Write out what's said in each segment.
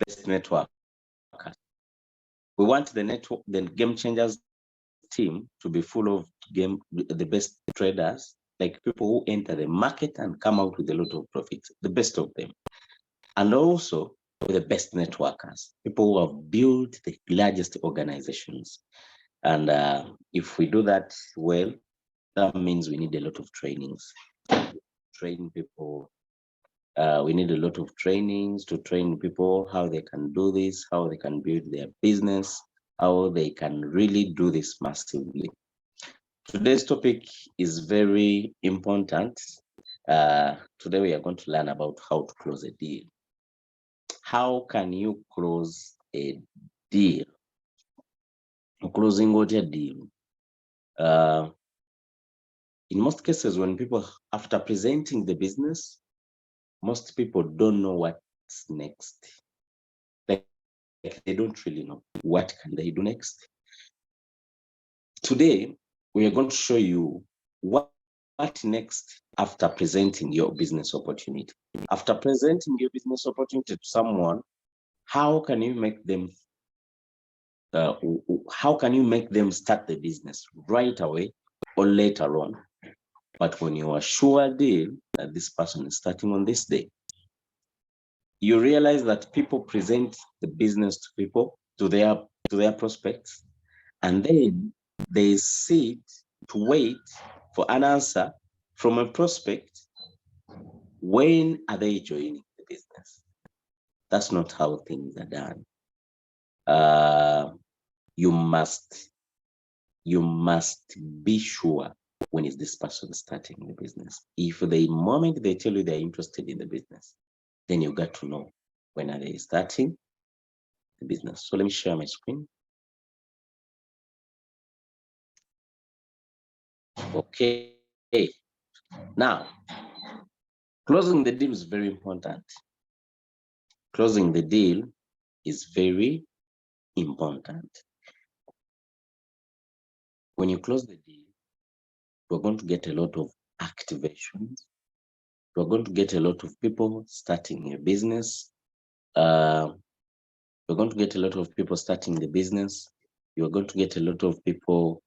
best networkers. We want the Game Changers team to be full of the best traders, like people who enter the market and come out with a lot of profits, the best of them. And also the best networkers, people who have built the largest organizations. And if we do that well, that means we need a lot of trainings. Train people. We need a lot of trainings to train people how they can do this, how they can build their business, how they can really do this massively. Today's topic is very important. Today we are going to learn about how to close a deal. How can you close a deal? Closing what a deal. In most cases, when people, after presenting the business, most people don't know what's next. Like they don't really know what can they do next. Today, we are going to show you what next after presenting your business opportunity. After presenting your business opportunity to someone, how can you make them start the business right away or later on? But when you are sure deal that this person is starting on this day, you realize that people present the business to people, to their prospects, and then they sit to wait for an answer from a prospect. When are they joining the business? That's not how things are done. You must be sure, when is this person starting the business? If the moment they tell you they're interested in the business, then you got to know when are they starting the business. So let me share my screen. Okay. Now, closing the deal is very important. Closing the deal is very important. When you close the deal, we're going to get a lot of activations. We're going to get a lot of people starting a business. We're going to get a lot of people starting the business. You're going to get a lot of people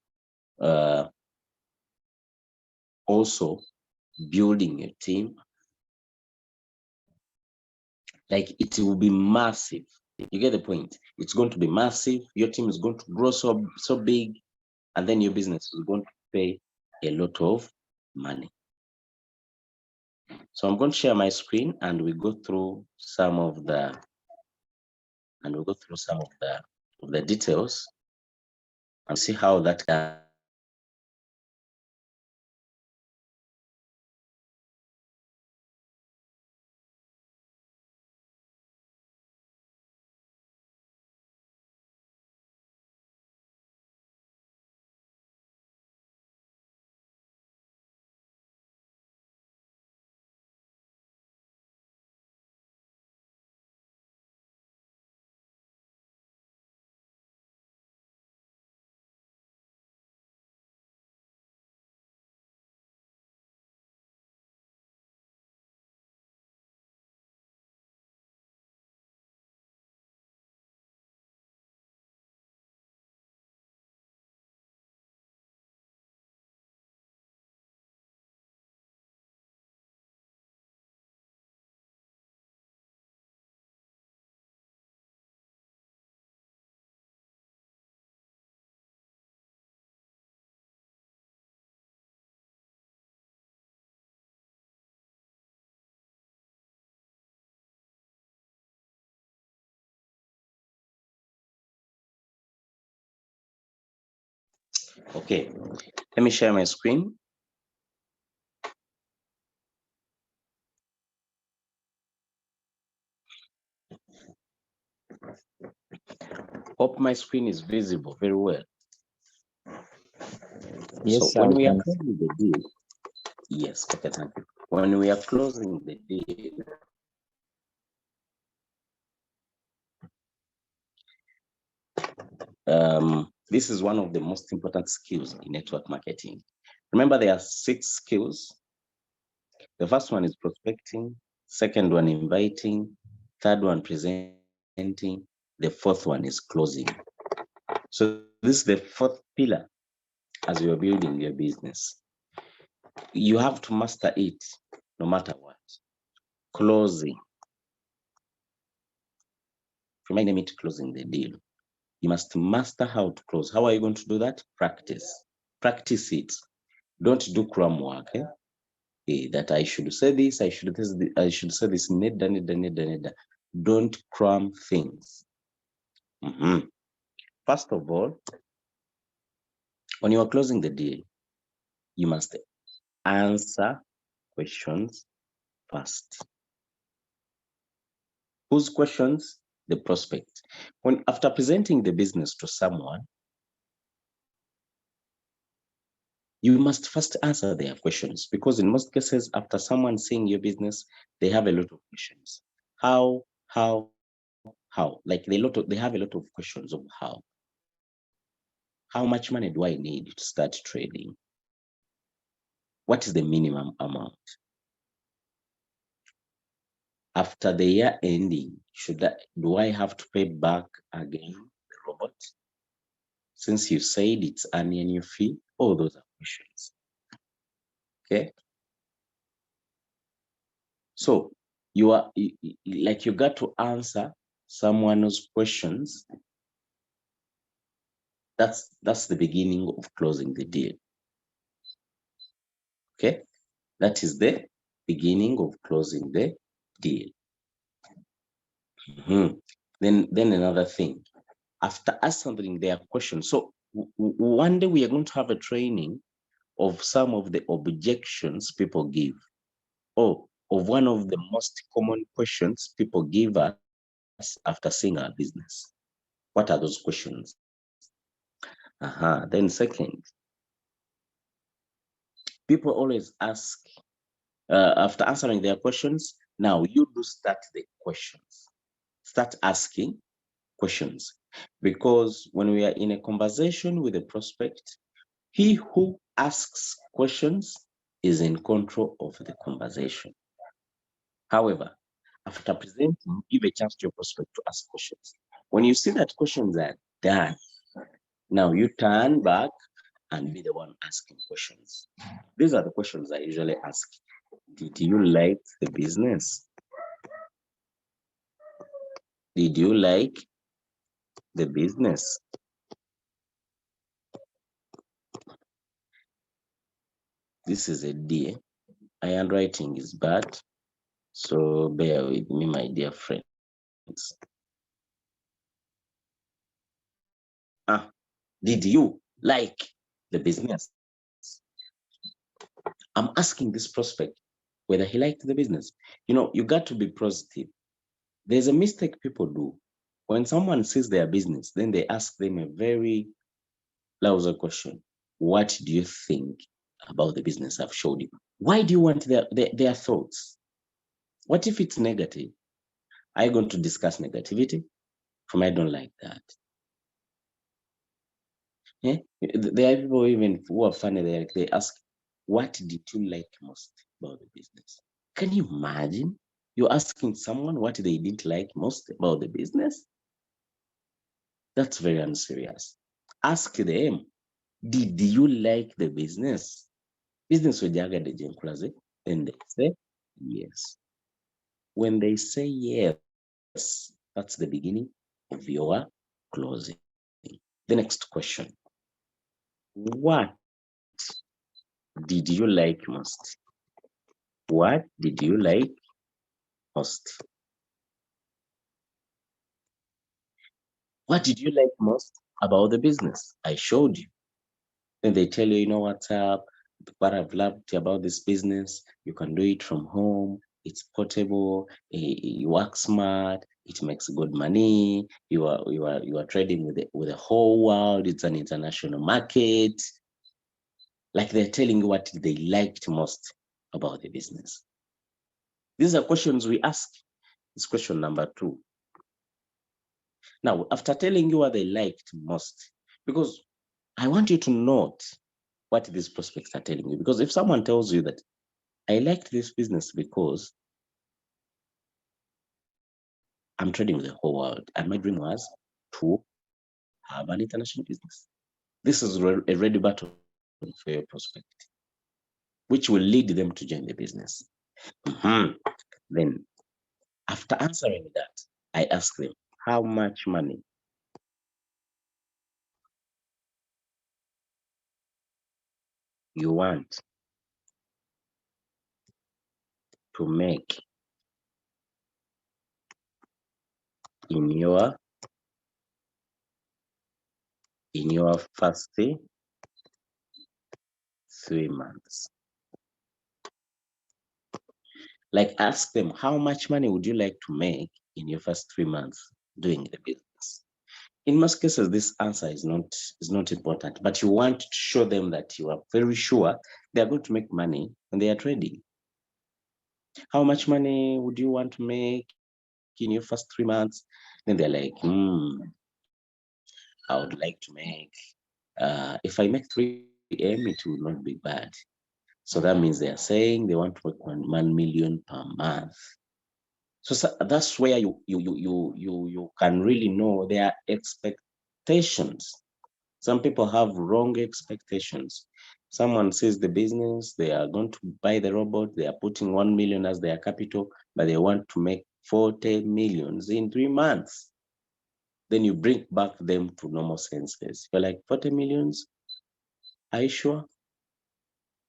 also building a team. Like, it will be massive. You get the point? It's going to be massive. Your team is going to grow so big, and then your business is going to pay a lot of money. So I'm going to share my screen, and we go through some of the details and see how that can. Okay, let me share my screen. Hope my screen is visible very well. Yes, so when we are closing the deal, yes, okay, thank you. When we are closing the deal, this is one of the most important skills in network marketing. Remember, there are 6 skills. The first one is prospecting, second one inviting, third one presenting, presenting. The fourth one is closing. So this is the fourth pillar as you're building your business. You have to master it no matter what. Closing. If you might name it closing the deal. You must master how to close. How are you going to do that? Practice. Practice it. Don't do cram work. That I should say this, I should say this. Don't cram things. First of all, when you are closing the deal, you must answer questions first. Whose questions? The prospect. After presenting the business to someone, you must first answer their questions, because in most cases, after someone seeing your business, they have a lot of questions. How? Like they have a lot of questions of how. How much money do I need to start trading? What is the minimum amount? After the year ending, do I have to pay back again the robot? Since you said it's an annual fee, all those are questions. Okay. So you got to answer someone's questions. That's the beginning of closing the deal. Okay. That is the beginning of closing the deal. Then another thing, after answering their questions. So one day we are going to have a training of some of the objections people give, or of one of the most common questions people give us after seeing our business. What are those questions? Then second, people always ask, after answering their questions, now you do start the questions. Start asking questions. Because when we are in a conversation with a prospect, he who asks questions is in control of the conversation. However, after presenting, give a chance to your prospect to ask questions. When you see that questions are done, now you turn back and be the one asking questions. These are the questions I usually ask. Did you like the business? Did you like the business? This is a D. My handwriting is bad, so bear with me, my dear friends. Did you like the business? I'm asking this prospect whether he liked the business. You got to be positive. There's a mistake people do. When someone sees their business, then they ask them a very lousy question. What do you think about the business I've showed you? Why do you want their thoughts? What if it's negative? Are you going to discuss negativity? From I don't like that. Yeah? There are people even who are funny. They ask, what did you like most about the business? Can you imagine? You're asking someone what they didn't like most about the business? That's very unserious. Ask them, did you like the business? Business wajaga de jenkulaze? And they say yes. When they say yes, that's the beginning of your closing. The next question. What did you like most? What did you like most? What did you like most about the business? I showed you. Then they tell you, what's up? What I've loved about this business, you can do it from home. It's portable. You work smart. It makes good money. You are trading with the whole world. It's an international market. Like they're telling you what they liked most about the business. These are questions we ask. It's question number 2. Now, after telling you what they liked most, because I want you to note what these prospects are telling you. Because if someone tells you that I liked this business because I'm trading with the whole world. And my dream was to have an international business. This is a ready button for your prospect, which will lead them to join the business. Mhm. Then, after answering that, I ask them, how much money you want to make in your first 3 months. Like, ask them, how much money would you like to make in your first 3 months doing the business? In most cases, this answer is not important, but you want to show them that you are very sure they are going to make money when they are trading. How much money would you want to make in your first 3 months? Then they're like, I would like to make, if I make 3M, it will not be bad. So that means they are saying they want to make 1 million per month. So that's where you can really know their expectations. Some people have wrong expectations. Someone sees the business, they are going to buy the robot, they are putting 1 million as their capital, but they want to make 40 millions in 3 months. Then you bring back them to normal senses. You're like, 40 millions? Are you sure?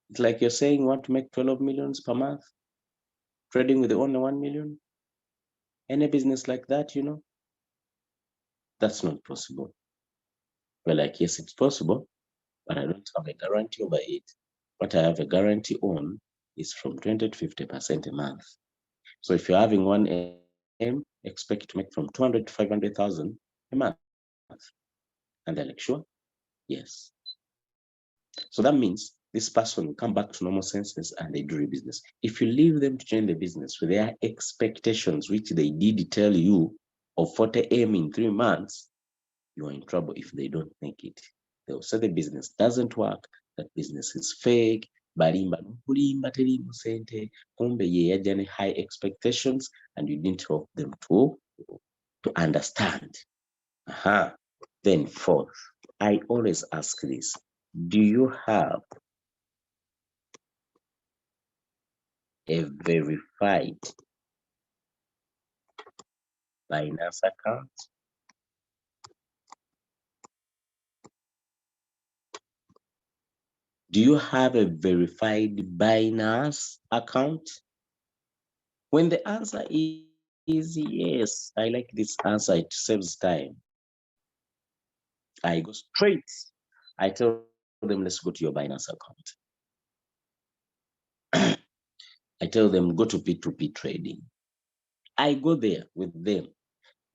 It's like you're saying you want to make 12 millions per month, trading with only 1 million. Any business like that, that's not possible. We're like, yes, it's possible, but I don't have a guarantee over it. What I have a guarantee on is from 20 to 50% a month. So if you're having 1M, expect to make from 200 to 500,000 a month. And they're like, sure? Yes. So that means this person will come back to normal senses and they do your business. If you leave them to join the business with their expectations, which they did tell you of 40M in 3 months, you are in trouble if they don't make it. They'll say the business doesn't work, that business is fake, balimba nukulimba terimu sente, kumbe ye yajja high expectations and you didn't help them to understand. Then fourth, I always ask this, do you have a verified Binance account? Do you have a verified Binance account? When the answer is yes, I like this answer, it saves time. I go straight. I tell them, let's go to your Binance account. I tell them, go to P2P trading. I go there with them.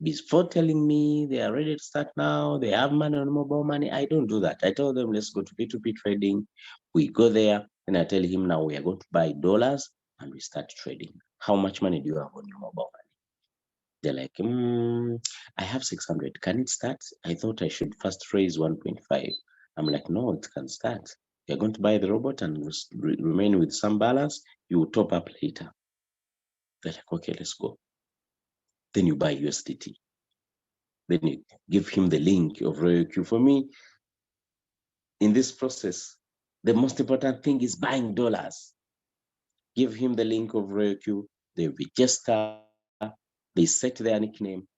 Before telling me they are ready to start now, they have money on mobile money, I don't do that. I tell them, let's go to P2P trading. We go there, and I tell him, now we are going to buy dollars and we start trading. How much money do you have on your mobile money? They're like, I have 600. Can it start? I thought I should first raise 1.5. I'm like, no, it can start. You're going to buy the robot and remain with some balance. You will top up later. They're like, okay, let's go. Then you buy USDT. Then you give him the link of RoyalQ. For me, in this process, the most important thing is buying dollars. Give him the link of RoyalQ. They register. They set their nickname.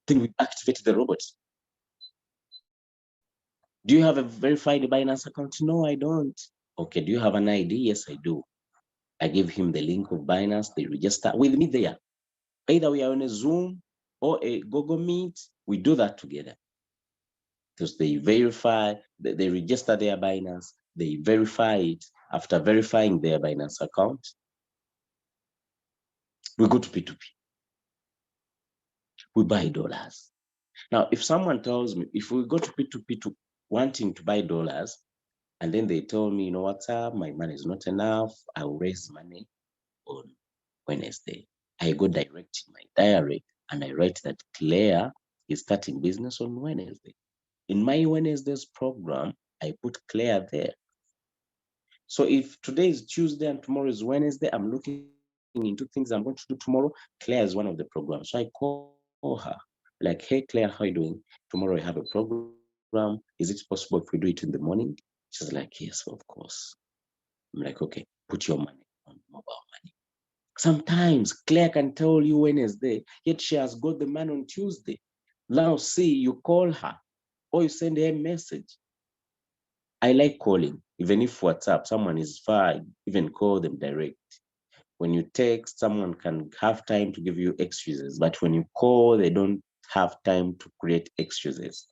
Then we activate the robot. Do you have a verified Binance account? No, I don't. Okay, do you have an ID? Yes, I do. I give him the link of Binance. They register with me there. Either we are on a Zoom or a Google Meet. We do that together. Because they verify, they register their Binance. They verify it. After verifying their Binance account, we go to P2P. We buy dollars. Now, if someone tells me, if we go to P2P to wanting to buy dollars, and then they tell me, what's up, my money is not enough, I will raise money on Wednesday. I go direct in my diary and I write that Claire is starting business on Wednesday. In my Wednesday's program, I put Claire there. So if today is Tuesday and tomorrow is Wednesday, I'm looking into things I'm going to do tomorrow. Claire is one of the programs. So I call her, like, hey, Claire, how are you doing? Tomorrow I have a program. Is it possible if we do it in the morning? She's like, yes, of course. I'm like, okay, put your money on mobile money. Sometimes Claire can tell you Wednesday, yet she has got the money on Tuesday. Now, see, you call her or you send her a message. I like calling, even if WhatsApp, someone is far, even call them direct. When you text, someone can have time to give you excuses, but when you call, they don't have time to create excuses.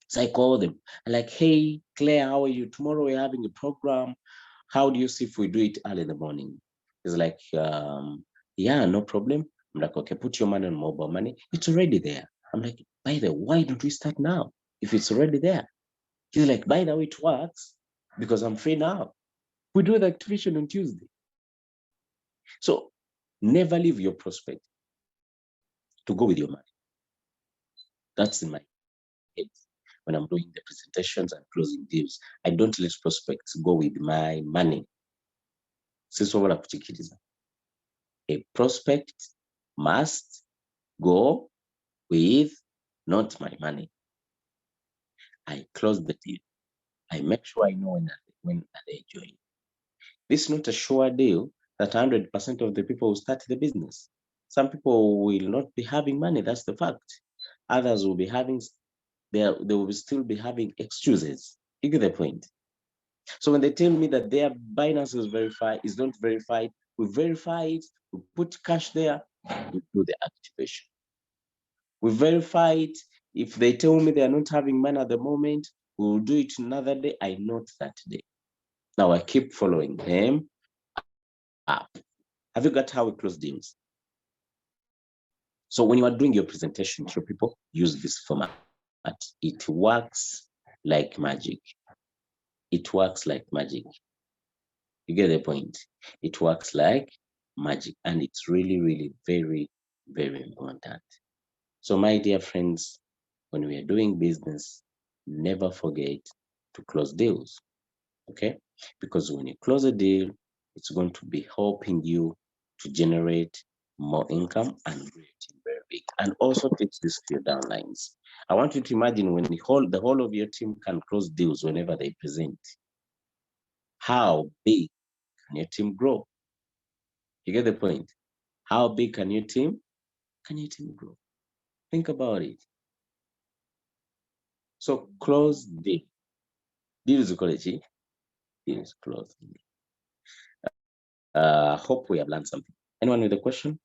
So I call them. I'm like, hey, Claire, how are you? Tomorrow we're having a program. How do you see if we do it early in the morning? It's like, yeah, no problem. I'm like, okay, put your money on mobile money. It's already there. I'm like, by the way, why don't we start now if it's already there? He's like, by the way, it works because I'm free now. We do the activation on Tuesday. So never leave your prospect to go with your money. That's in my head. When I'm doing the presentations and closing deals, I don't let prospects go with my money. Sisobola kuchikiriza. A prospect must go with not my money. I close the deal. I make sure I know when they join. This is not a sure deal that 100% of the people will start the business. Some people will not be having money. That's the fact. Others will be having, they will still be having excuses. You get the point? So when they tell me that their Binance is not verified, we verify it, we put cash there, we do the activation. We verify it. If they tell me they are not having money at the moment, we will do it another day. I note that day. Now I keep following them up. Have you got how we close deals? So when you are doing your presentation to people, use this format. It works like magic. It works like magic. You get the point? It works like magic, and it's really, really very, very important. So my dear friends, when we are doing business, never forget to close deals, okay? Because when you close a deal, it's going to be helping you to generate more income and creating very big. And also teach this to your downlines. I want you to imagine when the whole of your team can close deals whenever they present. How big can your team grow? You get the point? How big can your team grow? Think about it. So close deal. Deal is quality. Deal is closed. Hope we have learned something. Anyone with a question?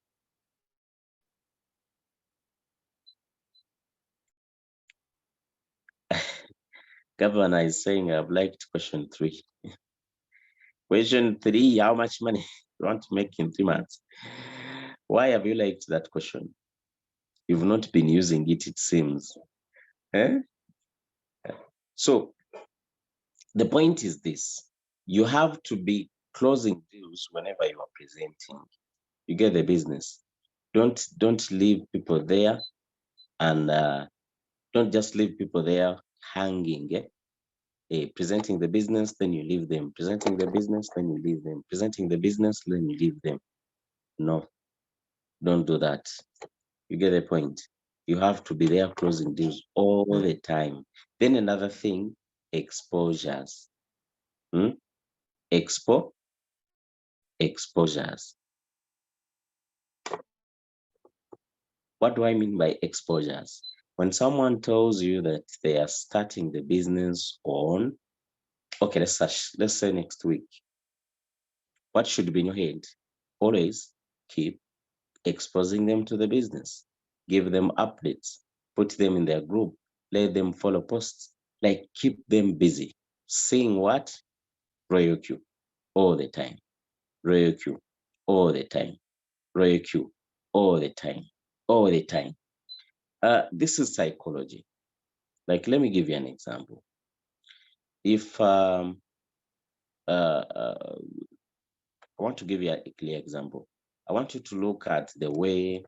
Governor is saying I've liked question 3. Question 3, how much money you want to make in 3 months? Why have you liked that question? You've not been using it, it seems. Eh? So the point is this: you have to be closing deals whenever you are presenting. You get the business. Don't leave people there, and don't just leave people there hanging. Presenting the business, then you leave them. Presenting the business, then you leave them. Presenting the business, then you leave them. No, don't do that. You get the point. You have to be there closing deals all the time. Then another thing, exposures. Exposures. What do I mean by exposures? When someone tells you that they are starting the business on, okay, let's say next week. What should be in your head? Always keep exposing them to the business. Give them updates. Put them in their group. Let them follow posts. Like, keep them busy. Saying what? Royal Q all the time. Royal Q all the time. Royal Q all the time. All the time. This is psychology. Like, let me give you an example. If I want to give you a clear example. I want you to look at the way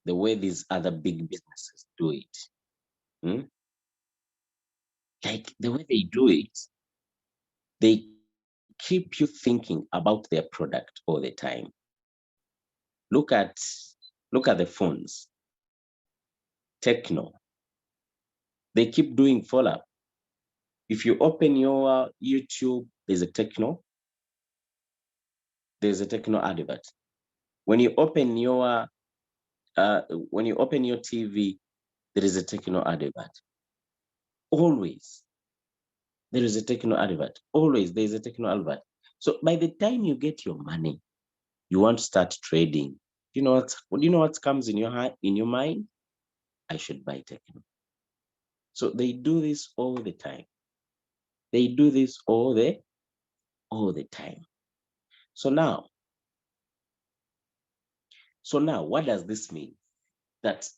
these other big businesses do it. Like the way they do it, they keep you thinking about their product all the time. Look at the phones. Techno. They keep doing follow-up. If you open your YouTube, there's a techno advert. When you open your TV, there is a techno advert. Always there is a techno advert. Always there is a techno advert. So by the time you get your money, you want to start trading. You know what comes in your mind? I should buy techno. So they do this all the time. They do this all the time. So now, what does this mean? That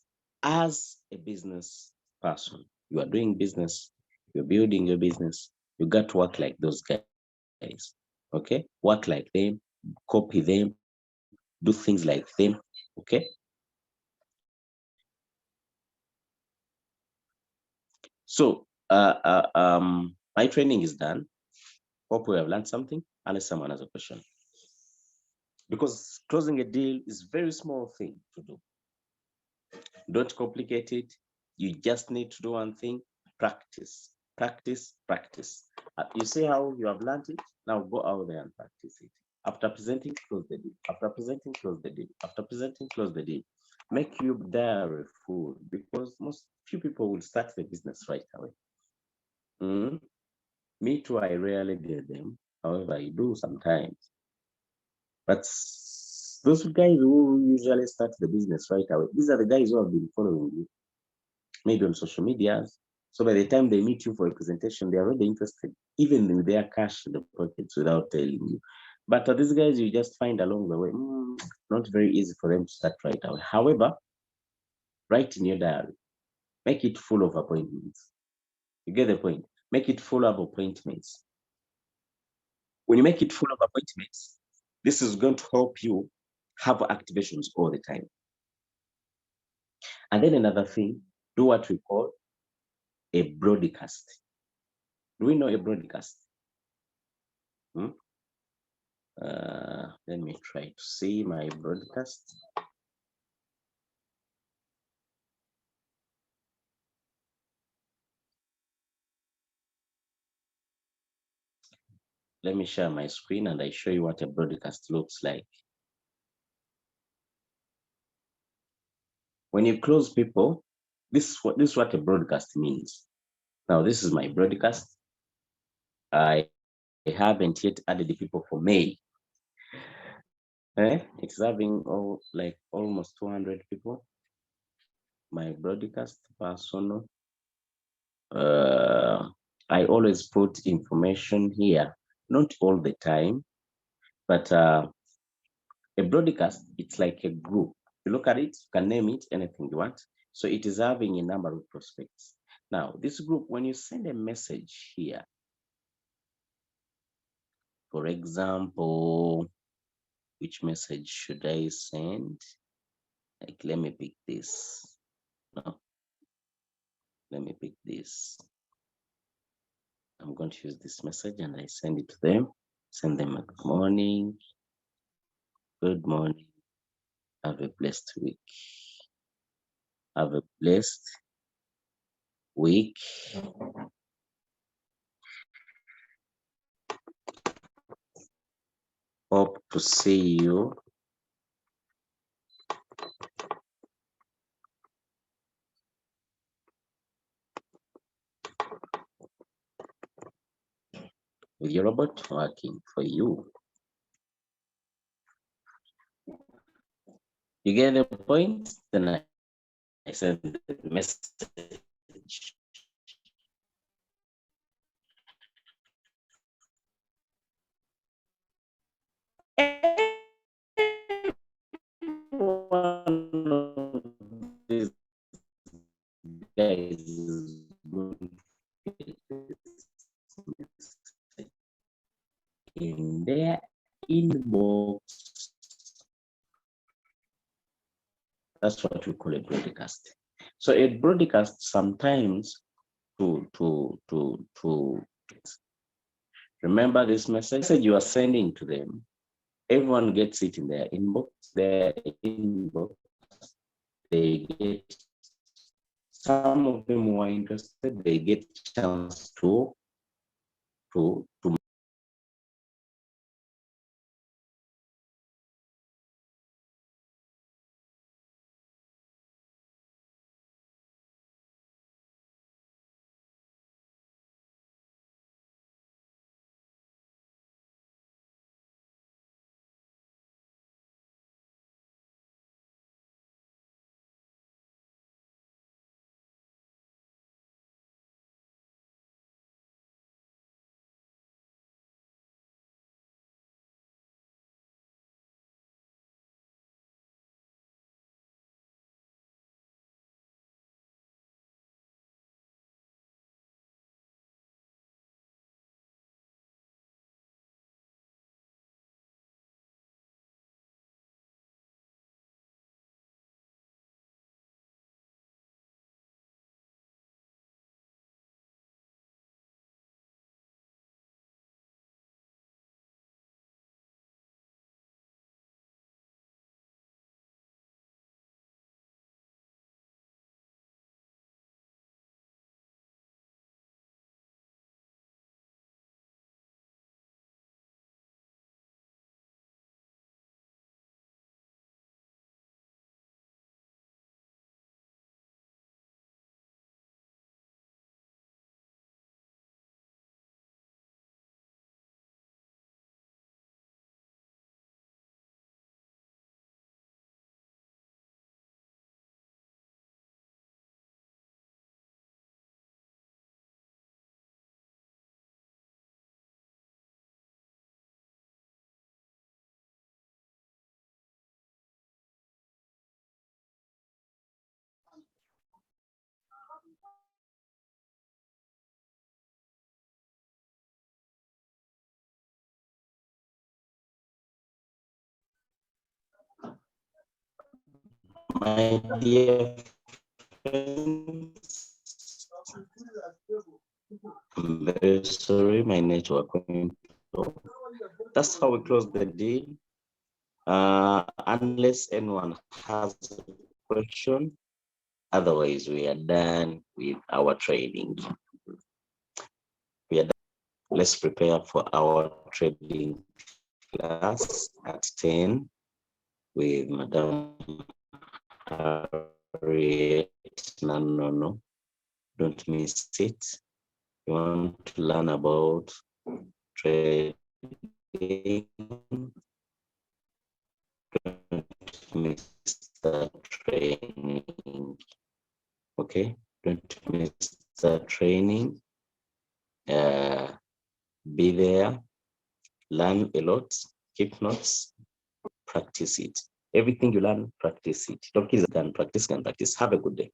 as a business person, you are doing business, you're building your business, you got to work like those guys. Okay? Work like them, copy them, do things like them. Okay? So my training is done. Hope we have learned something, unless someone has a question. Because closing a deal is a very small thing to do. Don't complicate it. You just need to do one thing: practice, practice, practice. You see how you have learned it? Now go out there and practice it. After presenting, close the deal. After presenting, close the deal. After presenting, close the deal. Make your diary full, because few people will start the business right away. Me too, I rarely get them. However, I do sometimes. But those guys who usually start the business right away, these are the guys who have been following you, maybe on social media. So by the time they meet you for a presentation, they are already interested, even with their cash in the pockets, without telling you. But these guys you just find along the way, not very easy for them to start right away. However, write in your diary, make it full of appointments. You get the point? Make it full of appointments. When you make it full of appointments, this is going to help you have activations all the time. And then another thing, do what we call a broadcast. Do we know a broadcast? Let me try to see my broadcast. Let me share my screen and I show you what a broadcast looks like. When you close people, this is what a broadcast means. Now, this is my broadcast. I haven't yet added the people for May. It's having almost 200 people. My broadcast personal. I always put information here, not all the time, but a broadcast, it's like a group. You look at it, you can name it anything you want. So it is having a number of prospects. Now, this group, when you send a message here, for example, which message should I send? Like, let me pick this. No, let me pick this. I'm going to use this message and I send it to them. Send them a good morning. Good morning. Have a blessed week. Have a blessed week. Hope to see you with your robot working for you. You get the point? Then I send the message. One of these guys is going to get in their inbox. That's what we call a broadcast. So a broadcast sometimes to Remember this message you are sending to them. Everyone gets it in their inbox. They get, some of them who are interested, they get chance to my dear friends, I'm very sorry, my network went off. That's how we close the deal. Unless anyone has a question, otherwise we are done with our training. We are done. Let's prepare for our trading class at 10 with Madam Harriet. No, don't miss it. You want to learn about trading, don't miss the training. Okay, don't miss the training. Be there, learn a lot, keep notes, practice it. Everything you learn, practice it. Don't kill can practice, can practice. Have a good day.